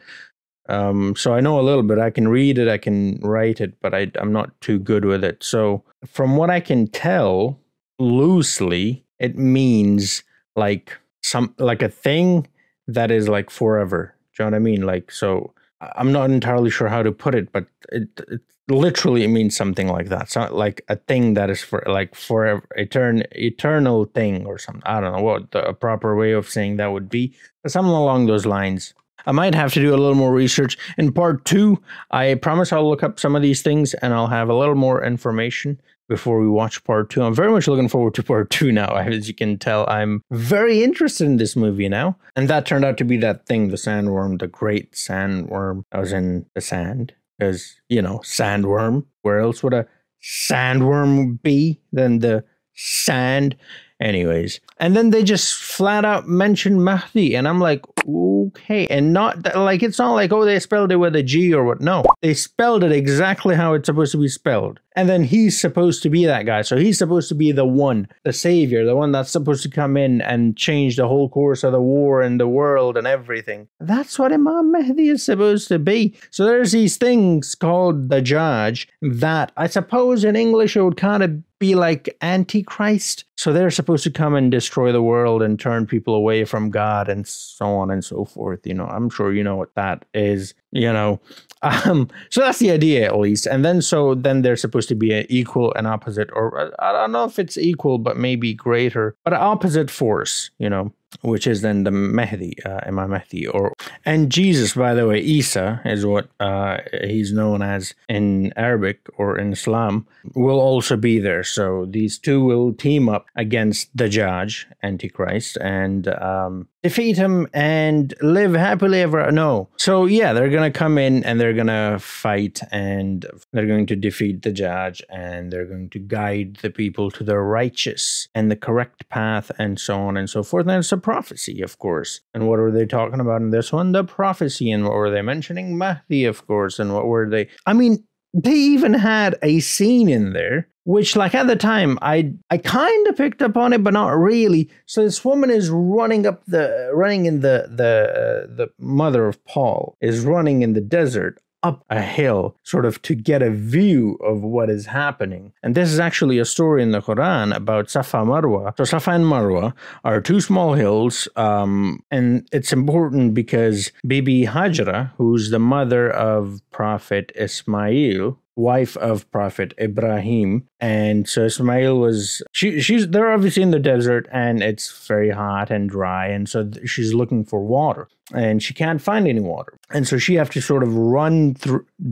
so I know a little bit. I can read it, I can write it, but I'm not too good with it. So from what I can tell, loosely, it means like a thing that is like forever. Do you know what I mean? Like, so I'm not entirely sure how to put it, but it literally means something like that. So like a thing that is for like forever, eternal thing or something. I don't know what the proper way of saying that would be, but something along those lines. I might have to do a little more research. In part 2, I promise I'll look up some of these things and I'll have a little more information before we watch part 2. I'm very much looking forward to part 2 now. As you can tell, I'm very interested in this movie now. And that turned out to be that thing, the sandworm, the great sandworm. I was in the sand because, you know, sandworm. Where else would a sandworm be than the sand? Anyways, and then they just flat out mentioned Mahdi, and I'm like, okay, and not like, it's not like, oh, they spelled it with a G or what. No, they spelled it exactly how it's supposed to be spelled. And then he's supposed to be that guy. So he's supposed to be the one, the savior, the one that's supposed to come in and change the whole course of the war and the world and everything. That's what Imam Mahdi is supposed to be. So there's these things called the Judge that I suppose in English it would kind of be like Antichrist. So they're supposed to come and destroy the world and turn people away from God and so on and so forth. You know, I'm sure you know what that is, you know. So that's the idea, at least. And then then they're supposed to be an equal and opposite, or I don't know if it's equal, but maybe greater, but an opposite force, you know, which is then the Mahdi, Imam Mahdi. And Jesus, by the way, Isa is what he's known as in Arabic or in Islam, will also be there. So these two will team up against the Dajjal, Antichrist, and defeat him and live happily ever. No. So yeah, they're going to come in and they're going to fight and they're going to defeat the judge and they're going to guide the people to the righteous and the correct path and so on and so forth. And it's a prophecy, of course. And what were they talking about in this one? The prophecy. And what were they mentioning? Mahdi, of course. And what were they? I mean, they even had a scene in there, which, like, at the time, I kind of picked up on it, but not really. So this woman is running in the mother of Paul is running in the desert up a hill, sort of to get a view of what is happening. And this is actually a story in the Quran about Safa Marwa. So Safa and Marwa are two small hills, and it's important because Bibi Hajra, who's the mother of Prophet Ismail, wife of Prophet Ibrahim, and so Ismail was they're obviously in the desert and it's very hot and dry, and so she's looking for water and she can't find any water, and so she have to sort of run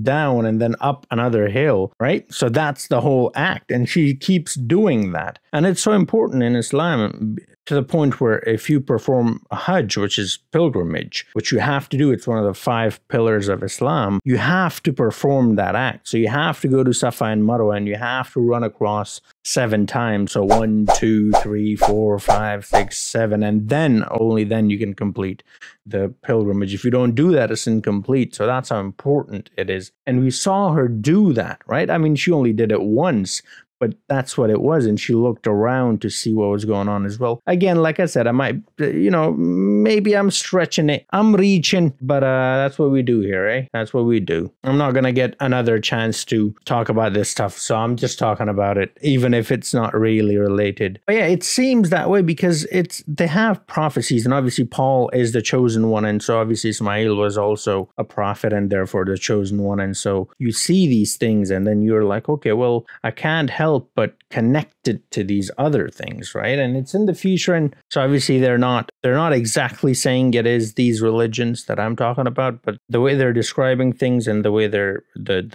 down and then up another hill, right? So that's the whole act, and she keeps doing that, and it's so important in Islam to the point where if you perform a Hajj, which is pilgrimage, which you have to do, it's one of the 5 pillars of Islam, you have to perform that act. So you have to go to Safa and Marwa and you have to run across 7 times. So 1, 2, 3, 4, 5, 6, 7, and then only then you can complete the pilgrimage. If you don't do that, it's incomplete. So that's how important it is. And we saw her do that, right? I mean, she only did it once, but that's what it was. And she looked around to see what was going on as well. Again, like I said, I might, maybe I'm stretching it. I'm reaching, but that's what we do here, eh? That's what we do. I'm not going to get another chance to talk about this stuff. So I'm just talking about it, even if it's not really related. But yeah, it seems that way because they have prophecies. And obviously Paul is the chosen one. And so obviously Ismail was also a prophet and therefore the chosen one. And so you see these things and then you're like, okay, well, I can't help but connected to these other things, right? And it's in the future, and so obviously they're not exactly saying it is these religions that I'm talking about, but the way they're describing things and the way the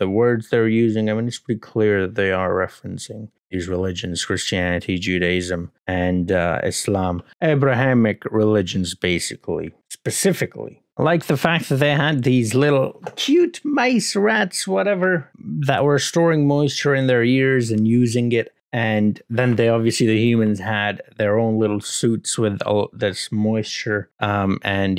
words they're using, I mean, it's pretty clear that they are referencing these religions: Christianity, Judaism, and Islam, Abrahamic religions, basically, specifically. I like the fact that they had these little cute mice, rats, whatever, that were storing moisture in their ears and using it. And then the humans had their own little suits with all this moisture and,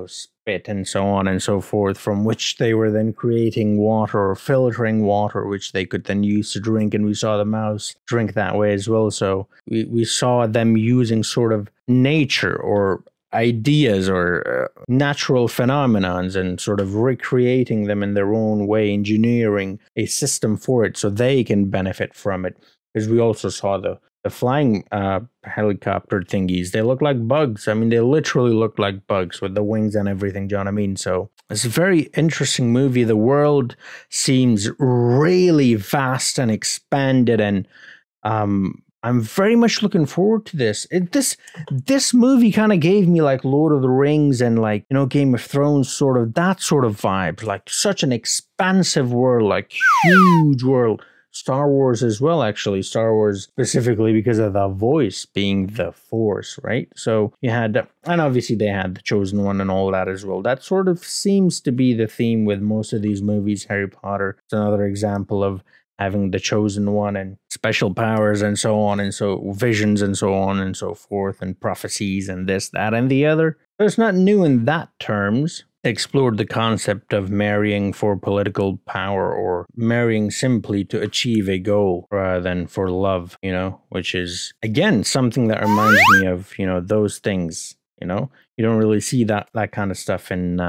spit and so on and so forth, from which they were then creating water or filtering water, which they could then use to drink. And we saw the mouse drink that way as well. So we saw them using sort of nature or ideas or natural phenomenons and sort of recreating them in their own way, engineering a system for it so they can benefit from it. Because we also saw the flying helicopter thingies. They look like bugs. I mean, they literally look like bugs with the wings and everything, do you know what I mean? So it's a very interesting movie. The world seems really vast and expanded, and I'm very much looking forward to this. This movie kind of gave me like Lord of the Rings and like, Game of Thrones that sort of vibe. Like such an expansive world, like huge world. Star Wars as well, actually. Star Wars specifically because of the voice being the Force, right? So you had, and obviously they had the Chosen One and all that as well. That sort of seems to be the theme with most of these movies. Harry Potter is another example of having the Chosen One and special powers and so on, and so visions and so on and so forth, and prophecies and this, that, and the other. So it's not new in that terms. Explored the concept of marrying for political power or marrying simply to achieve a goal rather than for love, which is, again, something that reminds me of, those things, You don't really see that kind of stuff in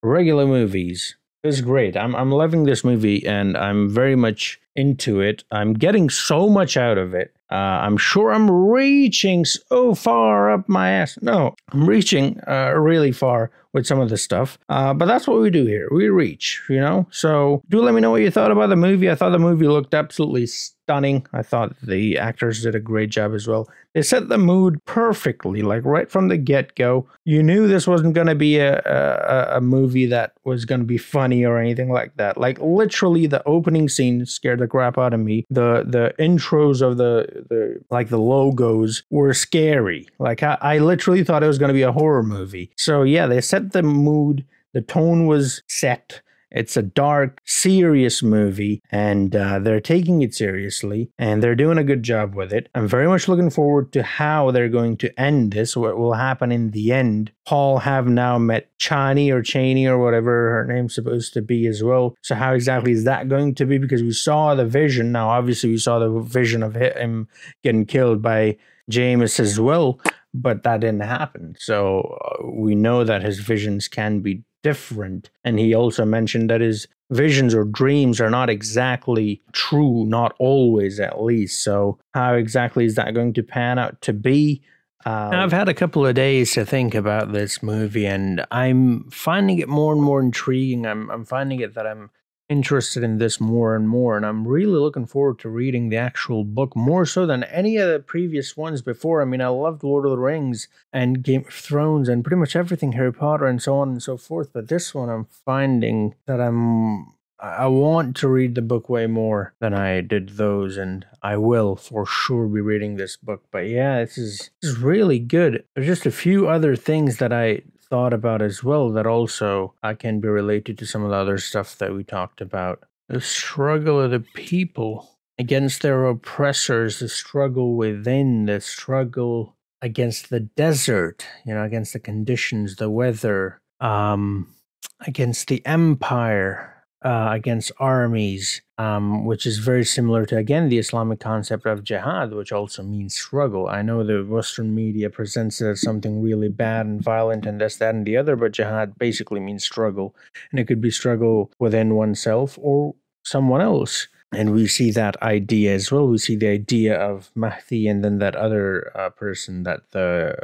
regular movies. It's great. I'm loving this movie and I'm very much into it. I'm getting so much out of it. I'm sure I'm reaching so far up my ass. No, I'm reaching really far with some of the stuff. But that's what we do here. We reach, So do let me know what you thought about the movie. I thought the movie looked absolutely stunning. I thought the actors did a great job as well. They set the mood perfectly, like right from the get-go. You knew this wasn't going to be a movie that was going to be funny or anything like that. Like literally the opening scene scared the crap out of me. The intros of the logos were scary. Like I literally thought it was going to be a horror movie. So yeah, they set the mood. The tone was set. It's a dark, serious movie, and they're taking it seriously, and they're doing a good job with it. I'm very much looking forward to how they're going to end this, what will happen in the end. Paul have now met Chani or Cheney or whatever her name's supposed to be as well. So how exactly is that going to be? Because we saw the vision. Now, obviously, we saw the vision of him getting killed by James as well, but that didn't happen. So we know that his visions can be different. And he also mentioned that his visions or dreams are not exactly true, not always at least. So how exactly is that going to pan out to be? I've had a couple of days to think about this movie, and I'm finding it more and more intriguing. I'm finding it that I'm interested in this more and more, and I'm really looking forward to reading the actual book more so than any of the previous ones before. I mean, I loved Lord of the Rings and Game of Thrones and pretty much everything Harry Potter and so on and so forth, but this one I'm finding that I want to read the book way more than I did those, and I will for sure be reading this book. But yeah, this is really good. There's just a few other things that I thought about as well that also can be related to some of the other stuff that we talked about. The struggle of the people against their oppressors, the struggle within, the struggle against the desert, against the conditions, the weather, against the empire, against armies, which is very similar to, again, the Islamic concept of jihad, which also means struggle. I know the Western media presents it as something really bad and violent and this, that, and the other, but jihad basically means struggle. And it could be struggle within oneself or someone else. And we see that idea as well. We see the idea of Mahdi and then that other person, that the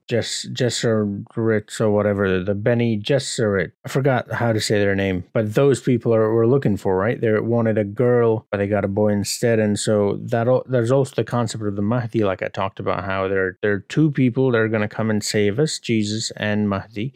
Gesserit or whatever, the Beni Gesserit. I forgot how to say their name, but those people we're looking for, right? They wanted a girl, but they got a boy instead. And so there's also the concept of the Mahdi, like I talked about, how there are two people that are going to come and save us, Jesus and Mahdi.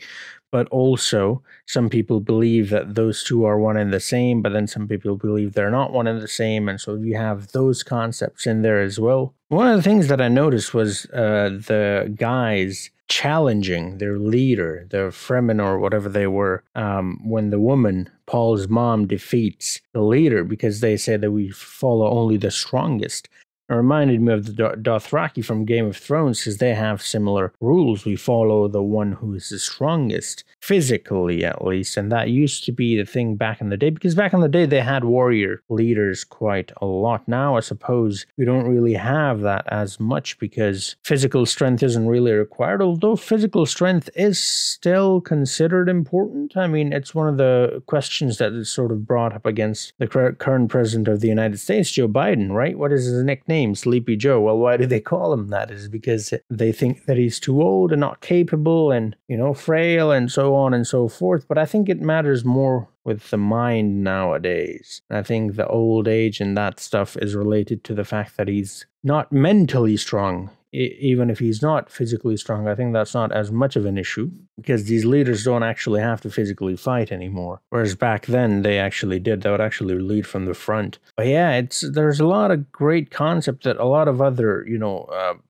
But also, some people believe that those two are one and the same, but then some people believe they're not one and the same, and so you have those concepts in there as well. One of the things that I noticed was the guys challenging their leader, their Fremen or whatever they were, when the woman, Paul's mom, defeats the leader, because they say that we follow only the strongest. It reminded me of the Dothraki from Game of Thrones, because they have similar rules. We follow the one who is the strongest, physically at least, and that used to be the thing back in the day, because back in the day they had warrior leaders quite a lot. Now I suppose we don't really have that as much because physical strength isn't really required, although physical strength is still considered important. I mean, it's one of the questions that is sort of brought up against the current president of the United States, Joe Biden, right? What is his nickname? Sleepy Joe. Well, why do they call him that? Is because they think that he's too old and not capable and, frail and so on and so forth. But I think it matters more with the mind nowadays. I think the old age and that stuff is related to the fact that he's not mentally strong. Even if he's not physically strong, I think that's not as much of an issue because these leaders don't actually have to physically fight anymore. Whereas back then they actually did. They would actually lead from the front. But yeah, there's a lot of great concept that a lot of other,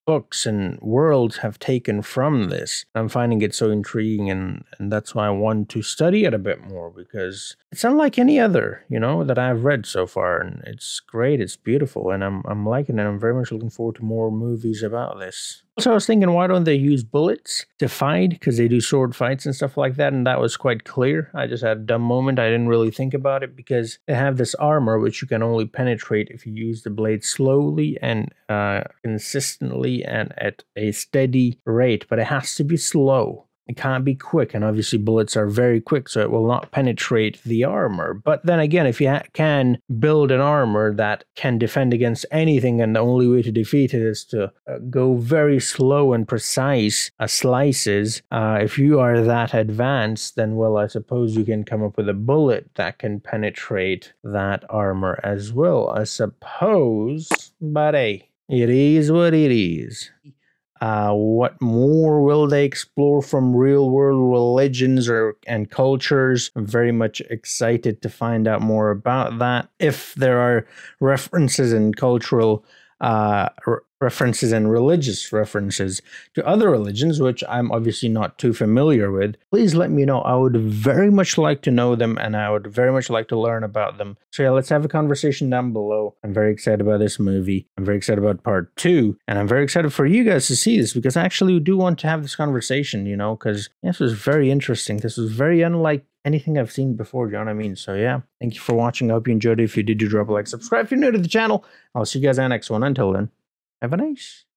books and worlds have taken from this. I'm finding it so intriguing, and that's why I want to study it a bit more, because it's unlike any other, that I've read so far, and it's great, it's beautiful, and I'm liking it. I'm very much looking forward to more movies about this. Also, I was thinking, why don't they use bullets to fight? Because they do sword fights and stuff like that, and that was quite clear. I just had a dumb moment. I didn't really think about it because they have this armor which you can only penetrate if you use the blade slowly and consistently and at a steady rate, but it has to be slow. It can't be quick, and obviously bullets are very quick, so it will not penetrate the armor. But then again, if you can build an armor that can defend against anything, and the only way to defeat it is to go very slow and precise slices, if you are that advanced, then, well, I suppose you can come up with a bullet that can penetrate that armor as well, I suppose. But hey, it is what it is. What more will they explore from real-world religions and cultures? I'm very much excited to find out more about that. If there are references in cultural references and religious references to other religions, which I'm obviously not too familiar with, please let me know. I would very much like to know them, and I would very much like to learn about them. So yeah, let's have a conversation down below. I'm very excited about this movie. I'm very excited about part 2, and I'm very excited for you guys to see this, because I actually do want to have this conversation, you know, because this was very interesting. This was very unlike anything I've seen before, you know what I mean? So yeah, thank you for watching. I hope you enjoyed it. If you did, do drop a like, subscribe if you're new to the channel. I'll see you guys in the next one. Until then, have a nice